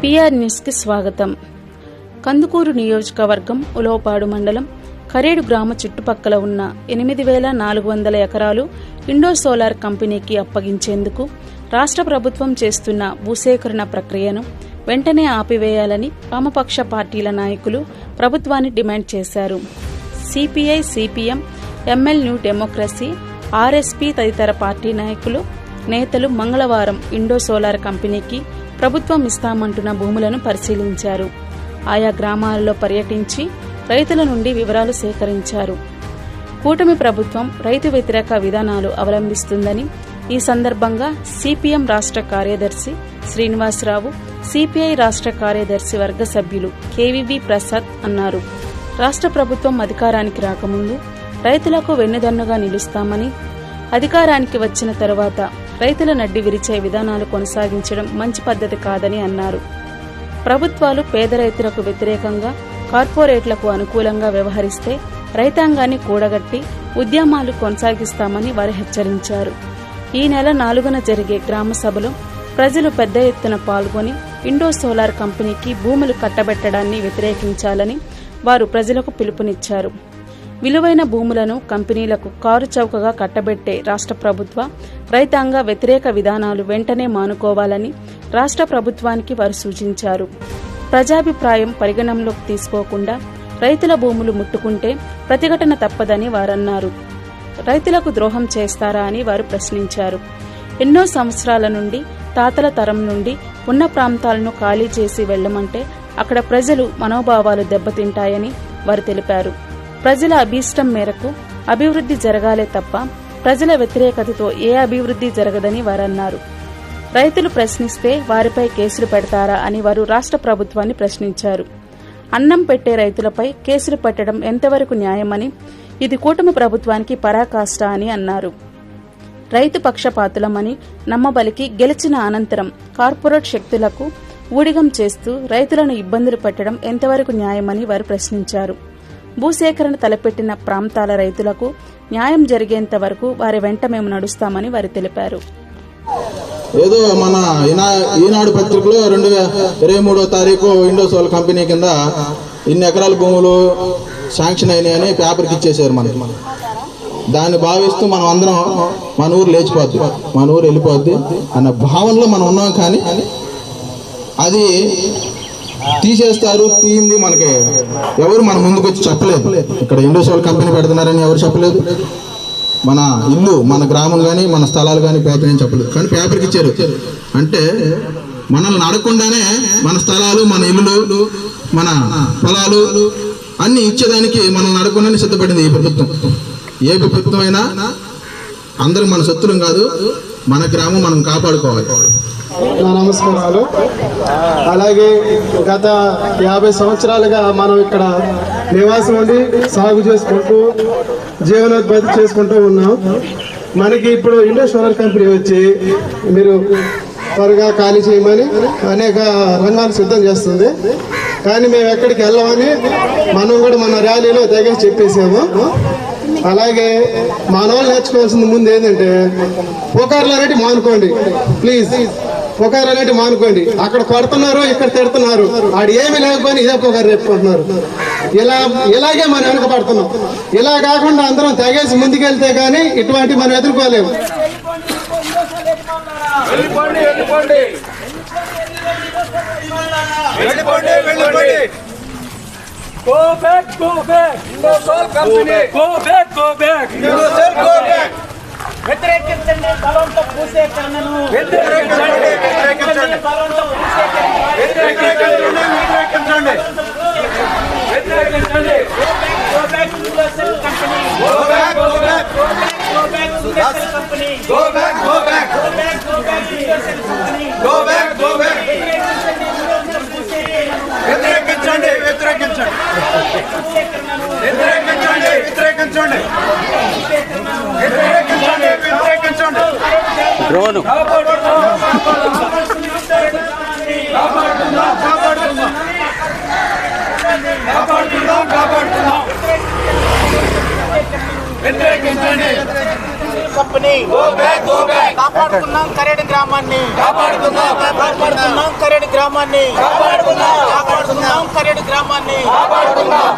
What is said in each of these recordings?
PR న్యూస్కి స్వాగతం. కందుకూరు నియోజకవర్గం ఉలవపాడు మండలం కరేడు గ్రామ చుట్టుపక్కల ఉన్న 8,400 ఎకరాలు ఇండో సోలార్ కంపెనీకి అప్పగించేందుకు రాష్ట్ర ప్రభుత్వం చేస్తున్న భూసేకరణ ప్రక్రియను వెంటనే ఆపివేయాలని వామపక్ష పార్టీల నాయకులు ప్రభుత్వాన్ని డిమాండ్ చేశారు. CPI, CPM, ML new democracy, RSP తదితర పార్టీ నాయకులు, నేతలు మంగళవారం ఇండో సోలార్ కంపెనీకి ప్రభుత్వం ఇస్తామంటున్న భూములను పరిశీలించారు. ఆయా గ్రామాలలో పర్యటించి రైతుల నుండి వివరాలు సేకరించారు. కూటమి ప్రభుత్వం రైతు వ్యతిరేక విధానాలు అవలంబిస్తుందని ఈ సందర్భంగా సిపిఎం రాష్ట్ర కార్యదర్శి శ్రీనివాసరావు, సిపిఐ రాష్ట్ర కార్యదర్శి వర్గ సభ్యులు కేవీవి ప్రసాద్ అన్నారు. రాష్ట్ర ప్రభుత్వం అధికారానికి రాకముందు రైతులకు వెన్నుదన్నుగా నిలుస్తామని, అధికారానికి వచ్చిన తరువాత రైతుల నడ్డి విరిచే విధానాలు కొనసాగించడం మంచి పద్ధతి కాదని అన్నారు. ప్రభుత్వాలు పేద రైతులకు వ్యతిరేకంగా, కార్పొరేట్లకు అనుకూలంగా వ్యవహరిస్తే రైతాంగాన్ని కూడగట్టి ఉద్యమాలు కొనసాగిస్తామని వారు హెచ్చరించారు. ఈ నెల 4న జరిగే గ్రామ సభలో ప్రజలు పెద్ద ఎత్తున పాల్గొని ఇండో సోలార్ కంపెనీకి భూములు కట్టబెట్టడాన్ని వ్యతిరేకించాలని వారు ప్రజలకు పిలుపునిచ్చారు. విలువైన భూములను కంపెనీలకు కారు చౌకగా కట్టబెట్టే రాష్ట్ర ప్రభుత్వ రైతాంగ వ్యతిరేక విధానాలు వెంటనే మానుకోవాలని రాష్ట్ర ప్రభుత్వానికి వారు సూచించారు. ప్రజాభిప్రాయం పరిగణనలోకి తీసుకోకుండా రైతుల భూములు ముట్టుకుంటే ప్రతిఘటన తప్పదని వారన్నారు. రైతులకు ద్రోహం చేస్తారా అని వారు ప్రశ్నించారు. ఎన్నో సంవత్సరాల నుండి, తాతల తరం నుండి ఉన్న ప్రాంతాలను ఖాళీ చేసి వెళ్లమంటే అక్కడ ప్రజలు మనోభావాలు దెబ్బతింటాయని వారు తెలిపారు. ప్రజల అభీష్టం మేరకు అభివృద్ధి జరగాలే తప్ప ప్రజల వ్యతిరేకతతో ఏ అభివృద్ధి జరగదని వారన్నారు. రైతులు ప్రశ్నిస్తే వారిపై కేసులు పెడతారా అని వారు రాష్ట్ర ప్రభుత్వాన్ని ప్రశ్నించారు. అన్నం పెట్టే రైతులపై కేసులు పెట్టడం ఎంతవరకు న్యాయమని, ఇది కూటమి ప్రభుత్వానికి పరాకాష్ట అని అన్నారు. రైతు పక్షపాతులమని నమ్మబలికి గెలిచిన అనంతరం కార్పొరేట్ శక్తులకు ఊడిగం చేస్తూ రైతులను ఇబ్బందులు పెట్టడం ఎంతవరకు న్యాయమని వారు ప్రశ్నించారు. భూసేకరణ తలపెట్టిన ప్రాంతాల రైతులకు న్యాయం జరిగేంత వరకు వారి వెంట మేము నడుస్తామని వారు తెలిపారు. ఏదో మన ఈనాడు పత్రికలో 2023వ తారీఖు ఇండో సోలార్ కంపెనీ కింద ఇన్ని ఎకరాల భూములు శాంక్షన్ అయినాయని పేపర్కి ఇచ్చేసారు మనకి. దాన్ని భావిస్తూ మనం అందరం మన ఊరు లేచిపోద్ది, మన ఊరు వెళ్ళిపోద్ది అన్న భావనలో మనం ఉన్నాం. కానీ అది తీసేస్తారు, తీయింది మనకి ఎవరు మన ముందుకు వచ్చి చెప్పలేదు. ఇక్కడ ఇండో సోలార్ కంపెనీ పెడుతున్నారని ఎవరు చెప్పలేదు. మన ఇల్లు, మన గ్రామం కానీ మన స్థలాలు కానీ పోతాయని చెప్పలేదు. కానీ పేపర్కి ఇచ్చారు. అంటే మనల్ని అడగకుండానే మన స్థలాలు, మన ఇల్లులు, మన పొలాలు అన్ని ఇచ్చేదానికి మనల్ని అడగకుండానే సిద్ధపడింది ఈ ప్రభుత్వం. ఏ ప్రభుత్వం అయినా అందరూ మన సొత్తులం కాదు, మన గ్రామం మనం కాపాడుకోవాలి. నా నమస్కారాలు. అలాగే గత 50 సంవత్సరాలుగా మనం ఇక్కడ నివాసం ఉండి సాగు చేసుకుంటూ జీవనోపాధి చేసుకుంటూ ఉన్నాం. మనకి ఇప్పుడు ఇండో సోలార్ కంపెనీ వచ్చి మీరు త్వరగా ఖాళీ చేయమని అనేక రంగాలు సిద్ధం చేస్తుంది. కానీ మేము ఎక్కడికి వెళ్ళమని మనం కూడా మన ర్యాలీలో తెగేసి చెప్పేసాము. అలాగే మన వాళ్ళు నేర్చుకోవాల్సింది ముందు ఏంటంటే పుకార్లు అనేవి మానుకోండి ప్లీజ్. పుకారు అనేవి మానుకోండి. అక్కడ కొడుతున్నారు, ఇక్కడ తిడుతున్నారు, ఆడు ఏమి లేకపోయినా ఇదే పుకారు చెప్పుకుంటున్నారు. ఇలాగే మనం వెనకబడుతున్నాం. ఇలా కాకుండా అందరం తెగేసి ముందుకెళ్తే కానీ ఇటువంటి మనం ఎదుర్కోలేము. Go back, go back. Indo Solar Company. Go back, go back. Indo Solar, go back. వ్యతిరేకించండి బలవంత భూసేకరణను. వ్యతిరేకించండి బలవంత భూసేకరణను. వ్యతిరేకించండి. Go back, Indo Solar Company. Go back, go back. Go back, Indo Solar Company. Go back, go back. Go back, go back, Indo Solar Company. Go back, go back. వ్యతిరేకించండి, వ్యతిరేకించండి, వ్యతిరేకించండి, వ్యతిరేకించండి, వ్యతిరేకించండి, వ్యతిరేకించండి. Drone కాపాడుతున్నాం, కాపాడుతున్నాం, కాపాడుతున్నాం. వ్యతిరేకించండి. కంపెనీ గ్రామాన్ని కాపాడుకుందాం, కరేడు గ్రామాన్ని కాపాడుకుందాం, కరేడు గ్రామాన్ని కాపాడుకుందాం, కరేడు గ్రామాన్ని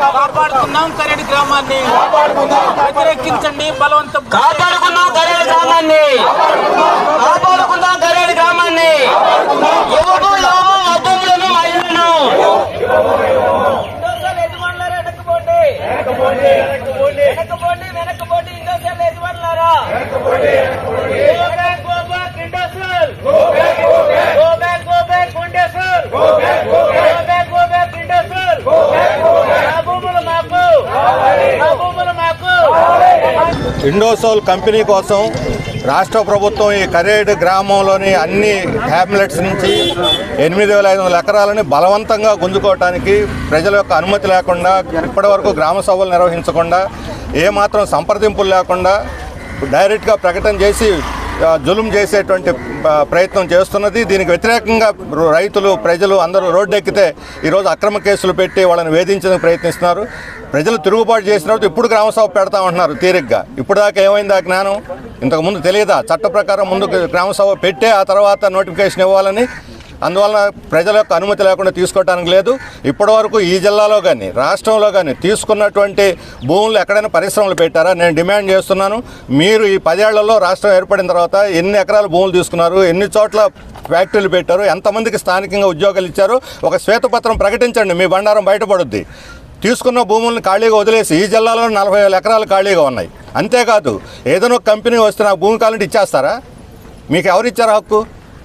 కాపాడుకుందాం, కరేడు గ్రామాన్ని వ్యతిరేకించండి బలవంతం. కాపాడుకుందాం కరేడు గ్రామాన్ని, కాపాడుకుందాం కరేడు గ్రామాన్ని. యువకు అబ్బులను మహిళలను ఇండోసోల్ కంపెనీ కోసం రాష్ట్ర ప్రభుత్వం ఈ కరేడు గ్రామంలోని అన్ని హ్యామ్లెట్స్ నుంచి 8,500 ఎకరాలని బలవంతంగా గుంజుకోవటానికి ప్రజల యొక్క అనుమతి లేకుండా, ఇప్పటివరకు గ్రామ సభలు నిర్వహించకుండా, ఏమాత్రం సంప్రదింపులు లేకుండా డైరెక్ట్గా ప్రకటన చేసి జులుం చేసేటువంటి ప్రయత్నం చేస్తున్నది. దీనికి వ్యతిరేకంగా రైతులు, ప్రజలు అందరూ రోడ్డెక్కితే ఈరోజు అక్రమ కేసులు పెట్టి వాళ్ళని వేధించేందుకు ప్రయత్నిస్తున్నారు. ప్రజలు తిరుగుబాటు చేసిన తర్వాత ఇప్పుడు గ్రామసభ పెడతామంటున్నారు తీరిగ్గా. ఇప్పుడు దాకా ఏమైంది ఆ జ్ఞానం? ఇంతకుముందు తెలియదా? చట్ట ప్రకారం ముందు గ్రామసభ పెట్టే ఆ తర్వాత నోటిఫికేషన్ ఇవ్వాలని. అందువల్ల ప్రజల యొక్క అనుమతి లేకుండా తీసుకోవడానికి లేదు. ఇప్పటివరకు ఈ జిల్లాలో కానీ రాష్ట్రంలో కానీ తీసుకున్నటువంటి భూములు ఎక్కడైనా పరిశ్రమలు పెట్టారా? నేను డిమాండ్ చేస్తున్నాను, మీరు ఈ 10 ఏళ్లలో రాష్ట్రం ఏర్పడిన తర్వాత ఎన్ని ఎకరాల భూములు తీసుకున్నారు, ఎన్ని చోట్ల ఫ్యాక్టరీలు పెట్టారు, ఎంతమందికి స్థానికంగా ఉద్యోగాలు ఇచ్చారు? ఒక శ్వేతపత్రం ప్రకటించండి, మీ బండారం బయటపడుద్ది. తీసుకున్న భూములను ఖాళీగా వదిలేసి ఈ జిల్లాలో 40,000 ఎకరాలు ఖాళీగా ఉన్నాయి. అంతేకాదు, ఏదైనా ఒక కంపెనీ వస్తే నాకు భూమి కావాలంటే ఇచ్చేస్తారా? మీకు ఎవరిచ్చారు హక్కు?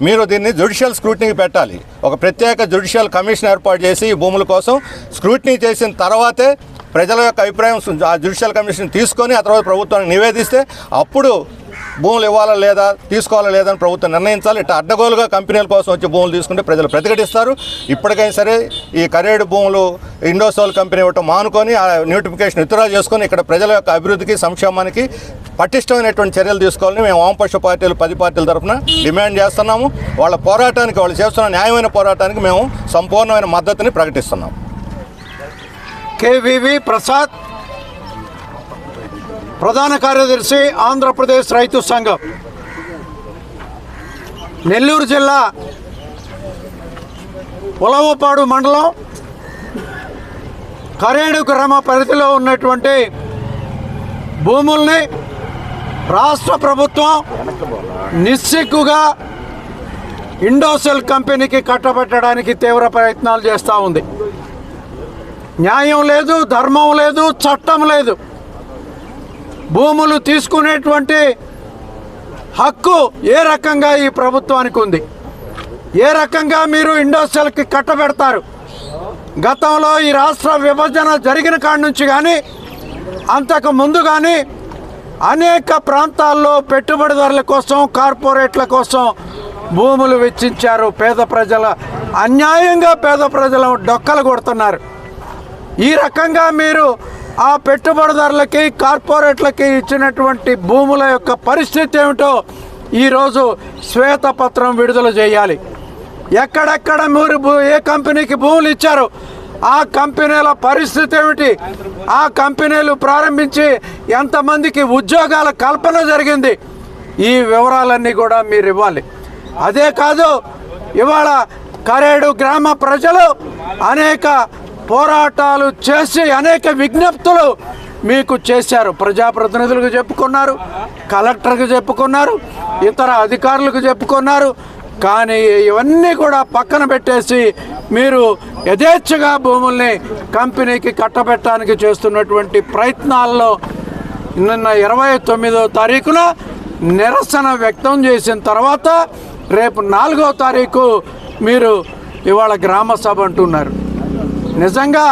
మీరు దీన్ని జ్యుడిషియల్ స్క్రూటినీకి పెట్టాలి. ఒక ప్రత్యేక జ్యుడిషియల్ కమిషన్ ఏర్పాటు చేసి ఈ భూముల కోసం స్క్రూటినీ చేసిన తర్వాతే ప్రజల యొక్క అభిప్రాయం ఆ జ్యుడిషియల్ కమిషన్ తీసుకొని ఆ తర్వాత ప్రభుత్వానికి నివేదిస్తే అప్పుడు భూములు ఇవ్వాలా లేదా, తీసుకోవాలా లేదా అని ప్రభుత్వం నిర్ణయించాలి. ఇట్లా అడ్డగోలుగా కంపెనీల కోసం వచ్చి భూములు తీసుకుంటే ప్రజలు ప్రతిఘటిస్తారు. ఇప్పటికైనా సరే ఈ కరేడు భూములు ఇండోసోల్ కంపెనీ ఇవ్వటం మానుకొని ఆ నోటిఫికేషన్ విత్డ్రా చేసుకొని ఇక్కడ ప్రజల యొక్క అభివృద్ధికి, సంక్షేమానికి పటిష్టమైనటువంటి చర్యలు తీసుకోవాలని మేము వామపక్ష పార్టీలు 10 పార్టీల తరఫున డిమాండ్ చేస్తున్నాము. వాళ్ళ పోరాటానికి, వాళ్ళు చేస్తున్న న్యాయమైన పోరాటానికి మేము సంపూర్ణమైన మద్దతుని ప్రకటిస్తున్నాం. కేవీవి ప్రసాద్, ప్రధాన కార్యదర్శి, ఆంధ్రప్రదేశ్ రైతు సంఘం, నెల్లూరు జిల్లా ఉలవపాడు మండలం కరేడు గ్రామ పరిధిలో ఉన్నటువంటి భూముల్ని రాష్ట్ర ప్రభుత్వం నిస్సిగ్గుగా ఇండోసెల్ కంపెనీకి కట్టబెట్టడానికి తీవ్ర ప్రయత్నాలు చేస్తూ ఉంది. న్యాయం లేదు, ధర్మం లేదు, చట్టం లేదు. భూములు తీసుకునేటువంటి హక్కు ఏ రకంగా ఈ ప్రభుత్వానికి ఉంది? ఏ రకంగా మీరు ఇండోసెల్కి కట్టబెడతారు? గతంలో ఈ రాష్ట్ర విభజన జరిగిన కాడి నుంచి కానీ అంతకు ముందు కానీ అనేక ప్రాంతాల్లో పెట్టుబడిదారుల కోసం, కార్పొరేట్ల కోసం భూములు వెచ్చించారు. పేద ప్రజల అన్యాయంగా పేద ప్రజల డొక్కలు కొడుతున్నారు. ఈ రకంగా మీరు ఆ పెట్టుబడిదారులకి, కార్పొరేట్లకి ఇచ్చినటువంటి భూముల యొక్క పరిస్థితి ఏమిటో ఈరోజు శ్వేతపత్రం విడుదల చేయాలి. ఎక్కడెక్కడ మీరు ఏ కంపెనీకి భూములు ఇచ్చారో ఆ కంపెనీల పరిస్థితి ఏమిటి, ఆ కంపెనీలు ప్రారంభించి ఎంతమందికి ఉద్యోగాల కల్పన జరిగింది, ఈ వివరాలన్నీ కూడా మీరు ఇవ్వాలి. అదే కాదు, ఇవాళ కరేడు గ్రామ ప్రజలు అనేక పోరాటాలు చేసి అనేక విజ్ఞప్తులు మీకు చేశారు. ప్రజాప్రతినిధులకు చెప్పుకున్నారు, కలెక్టర్కి చెప్పుకున్నారు, ఇతర అధికారులకు చెప్పుకున్నారు. కానీ ఇవన్నీ కూడా పక్కన పెట్టేసి మీరు యథేచ్ఛగా భూముల్ని కంపెనీకి కట్టబెట్టడానికి చేస్తున్నటువంటి ప్రయత్నాల్లో నిన్న 29వ తారీఖున నిరసన వ్యక్తం చేసిన తర్వాత రేపు 4వ తారీఖు మీరు ఇవాళ గ్రామ సభ అంటున్నారు. నిజంగా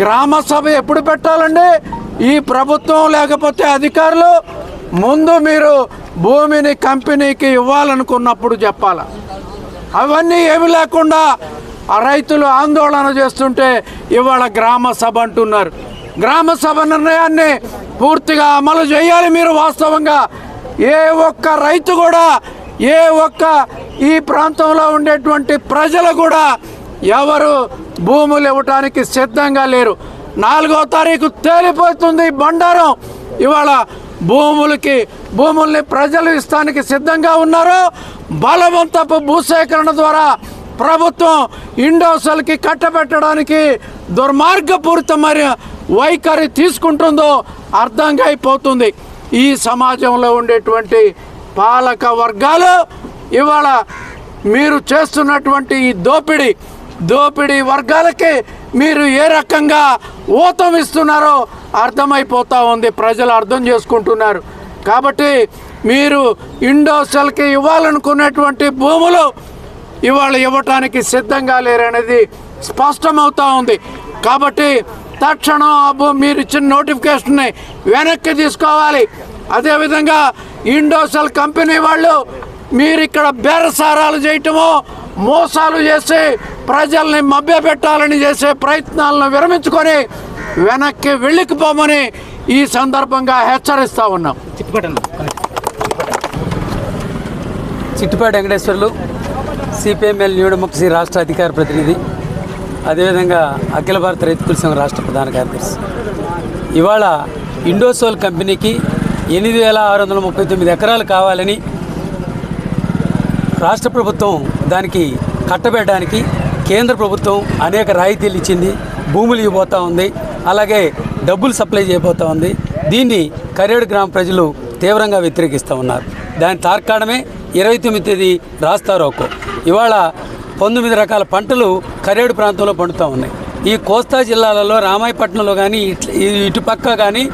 గ్రామ సభ ఎప్పుడు పెట్టాలండి? ఈ ప్రభుత్వం లేకపోతే అధికారులు ముందు మీరు భూమిని కంపెనీకి ఇవ్వాలనుకున్నప్పుడు చెప్పాల. అవన్నీ ఏమి లేకుండా ఆ రైతులు ఆందోళన చేస్తుంటే ఇవాళ గ్రామ సభ అంటున్నారు. గ్రామ సభ నిర్ణయాన్ని పూర్తిగా అమలు చేయాలి మీరు. వాస్తవంగా ఏ ఒక్క రైతు కూడా, ఏ ఒక్క ఈ ప్రాంతంలో ఉండేటువంటి ప్రజలు కూడా ఎవరు భూములు ఇవ్వటానికి సిద్ధంగా లేరు. 4వ తారీఖు తేలిపోతుంది బండారం. ఇవాళ భూముల్ని ప్రజలు ఇస్తానికి సిద్ధంగా ఉన్నారో బలవంతపు భూసేకరణ ద్వారా ప్రభుత్వం ఇండోసెల్కి కట్టబెట్టడానికి దుర్మార్గపూరితమైన వైఖరి తీసుకుంటుందో అర్థంగా అయిపోతుంది. ఈ సమాజంలో ఉండేటువంటి పాలక వర్గాలు ఇవాళ మీరు చేస్తున్నటువంటి ఈ దోపిడీ వర్గాలకి మీరు ఏ రకంగా ఊతం ఇస్తున్నారో అర్థమైపోతూ ఉంది. ప్రజలు అర్థం చేసుకుంటున్నారు. కాబట్టి మీరు ఇండోసెల్కి ఇవ్వాలనుకున్నటువంటి భూములు ఇవాళ ఇవ్వటానికి సిద్ధంగా లేరనేది స్పష్టమవుతూ ఉంది. కాబట్టి తక్షణం మీరు ఇచ్చిన నోటిఫికేషన్ని వెనక్కి తీసుకోవాలి. అదేవిధంగా ఇండోసెల్ కంపెనీ వాళ్ళు మీరు ఇక్కడ బేరసారాలు చేయటమో మోసాలు చేసి ప్రజల్ని మభ్యపెట్టాలని చేసే ప్రయత్నాలను విరమించుకొని వెనక్కి వెళ్ళిపోమని ఈ సందర్భంగా హెచ్చరిస్తూ ఉన్నాం. చిట్టుపాటి వెంకటేశ్వర్లు, సిపిఎంఎల్ న్యూడెమోక్రసీ రాష్ట్ర అధికార ప్రతినిధి, అదేవిధంగా అఖిల భారత రైతు సంఘం రాష్ట్ర ప్రధాన కార్యదర్శి. ఇవాళ ఇండోసోల్ కంపెనీకి 8,639 ఎకరాలు కావాలని రాష్ట్ర ప్రభుత్వం దానికి కట్టబెట్టడానికి కేంద్ర ప్రభుత్వం అనేక రాయితీలు ఇచ్చింది, భూములు ఇవ్వబోతూ ఉంది, అలాగే డబ్బులు సప్లై చేయబోతూ ఉంది. దీన్ని కరేడు గ్రామ ప్రజలు తీవ్రంగా వ్యతిరేకిస్తూ ఉన్నారు. దాని తార్కాణమే 29వ తేదీ రాస్తారోకో. ఇవాళ 19 రకాల పంటలు కరేడు ప్రాంతంలో పండుతూ ఉన్నాయి. ఈ కోస్తా జిల్లాలలో రామాయపట్నంలో కానీ ఇటుపక్క కానీ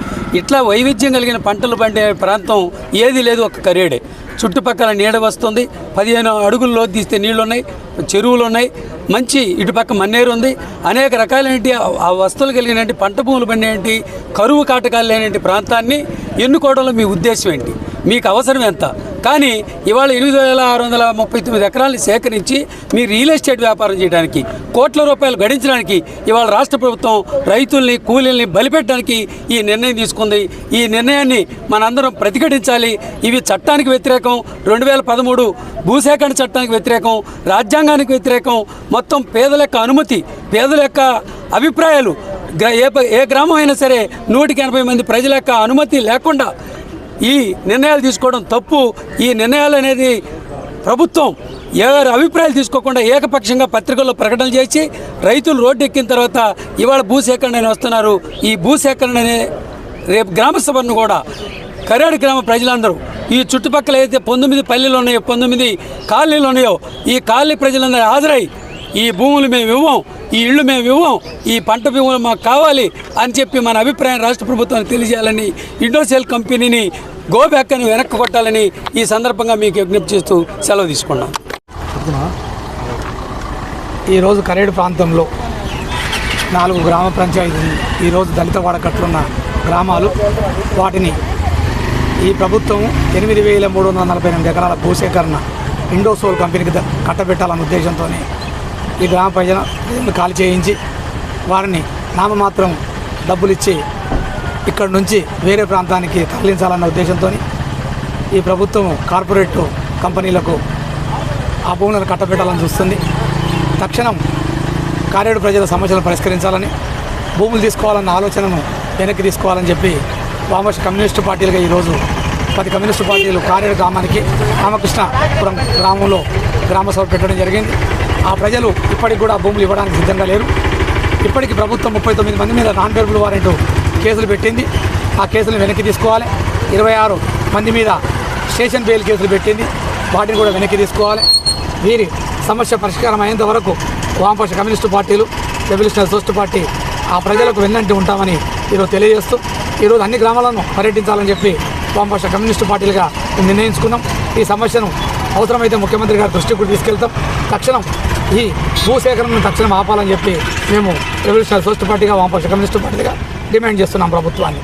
ఇట్లా వైవిధ్యం కలిగిన పంటలు పండే ప్రాంతం ఏది లేదు, ఒక కరేడే. చుట్టుపక్కల నీడ వస్తుంది, 15 అడుగుల్లో తీస్తే నీళ్లు ఉన్నాయి, చెరువులు ఉన్నాయి, మంచి ఇటుపక్క మన్నేరు ఉంది. అనేక రకాలైన ఆ వస్తువులు కలిగినటువంటి పంట భూములు పండేంటి కరువు కాటకాలు లేనటువంటి ప్రాంతాన్ని ఎన్నుకోవడంలో మీ ఉద్దేశం ఏంటి? మీకు అవసరం ఎంత? కానీ ఇవాళ 8,639 ఎకరాలని సేకరించి మీ రియల్ ఎస్టేట్ వ్యాపారం చేయడానికి, కోట్ల రూపాయలు గడించడానికి ఇవాళ రాష్ట్ర ప్రభుత్వం రైతుల్ని కూలీల్ని బలిపెట్టడానికి ఈ నిర్ణయం తీసుకుంది. ఈ నిర్ణయాన్ని మనందరం ప్రతిఘటించాలి. ఇవి చట్టానికి వ్యతిరేకం, 2013 భూసేకరణ చట్టానికి వ్యతిరేకం, రాజ్యాంగానికి వ్యతిరేకం. మొత్తం పేదల యొక్క అనుమతి, పేదల యొక్క అభిప్రాయాలు, ఏ గ్రామం అయినా సరే 180 మంది ప్రజల యొక్క అనుమతి లేకుండా ఈ నిర్ణయాలు తీసుకోవడం తప్పు. ఈ నిర్ణయాలు అనేది ప్రభుత్వం ఎవరి అభిప్రాయాలు తీసుకోకుండా ఏకపక్షంగా పత్రికల్లో ప్రకటనలు చేసి రైతులు రోడ్డు ఎక్కిన తర్వాత ఇవాళ భూసేకరణ వస్తున్నారు. ఈ భూసేకరణనే రేపు గ్రామసభను కూడా కరేడు గ్రామ ప్రజలందరూ ఈ చుట్టుపక్కల అయితే 19 పల్లెలు ఉన్నాయో, 19 కాలనీలు ఉన్నాయో, ఈ కాలనీ ప్రజలందరూ హాజరై ఈ భూములు మేము ఇవ్వం, ఈ ఇళ్ళు మేము ఇవ్వం, ఈ పంట భూములు మాకు కావాలి అని చెప్పి మన అభిప్రాయం రాష్ట్ర ప్రభుత్వానికి తెలియజేయాలని, ఇండోసెల్ కంపెనీని గోబ్యాక్ అని వెనక్కి కొట్టాలని ఈ సందర్భంగా మీకు విజ్ఞప్తి చేస్తూ సెలవు తీసుకున్నాం. ఈరోజు కరేడు ప్రాంతంలో 4 గ్రామ పంచాయతీలు ఈరోజు దళిత వాడకట్లున్న గ్రామాలు, వాటిని ఈ ప్రభుత్వం 8,348 ఎకరాల భూసేకరణ ఇండోసోల్ కంపెనీకి కట్టబెట్టాలన్న ఉద్దేశంతో ఈ గ్రామ ప్రజలను ఖాళీ చేయించి వారిని నామమాత్రం డబ్బులు ఇచ్చి ఇక్కడ నుంచి వేరే ప్రాంతానికి తరలించాలన్న ఉద్దేశంతో ఈ ప్రభుత్వం కార్పొరేట్ కంపెనీలకు ఆ భూములను కట్టబెట్టాలని చూస్తుంది. తక్షణం కారేడు ప్రజల సమస్యలను పరిష్కరించాలని, భూములు తీసుకోవాలన్న ఆలోచనను వెనక్కి తీసుకోవాలని చెప్పి వామపక్ష కమ్యూనిస్టు పార్టీలుగా ఈరోజు 10 కమ్యూనిస్టు పార్టీలు కారేడు గ్రామానికి రామకృష్ణపురం గ్రామంలో గ్రామ సభ పెట్టడం జరిగింది. ఆ ప్రజలు ఇప్పటికి కూడా భూములు ఇవ్వడానికి సిద్ధంగా లేరు. ఇప్పటికీ ప్రభుత్వం 39 మంది మీద నాన్ బెయిలబుల్ వారెంట్ కేసులు పెట్టింది. ఆ కేసులను వెనక్కి తీసుకోవాలి. 26 మంది మీద స్టేషన్ బెయిల్ కేసులు పెట్టింది, వాటిని కూడా వెనక్కి తీసుకోవాలి. వీరి సమస్య పరిష్కారం అయ్యేంత వరకు వామపక్ష కమ్యూనిస్టు పార్టీలు, రెవల్యూషనరీ సోషలిస్ట్ పార్టీ ఆ ప్రజలకు వెన్నంటి ఉంటామని ఈరోజు తెలియజేస్తూ ఈరోజు అన్ని గ్రామాలను పర్యటించాలని చెప్పి వామపక్ష కమ్యూనిస్టు పార్టీలుగా నిర్ణయించుకున్నాం. ఈ సమస్యను అవసరమైతే ముఖ్యమంత్రి గారి దృష్టికి కూడా తీసుకెళ్తాం. తక్షణం ఈ భూసేకరణను తక్షణం ఆపాలని చెప్పి మేము రెవల్యూషనరీ సోషలిస్ట్ పార్టీగా, వామపక్ష కమ్యూనిస్టు పార్టీగా డిమాండ్ చేస్తున్నాం ప్రభుత్వాన్ని.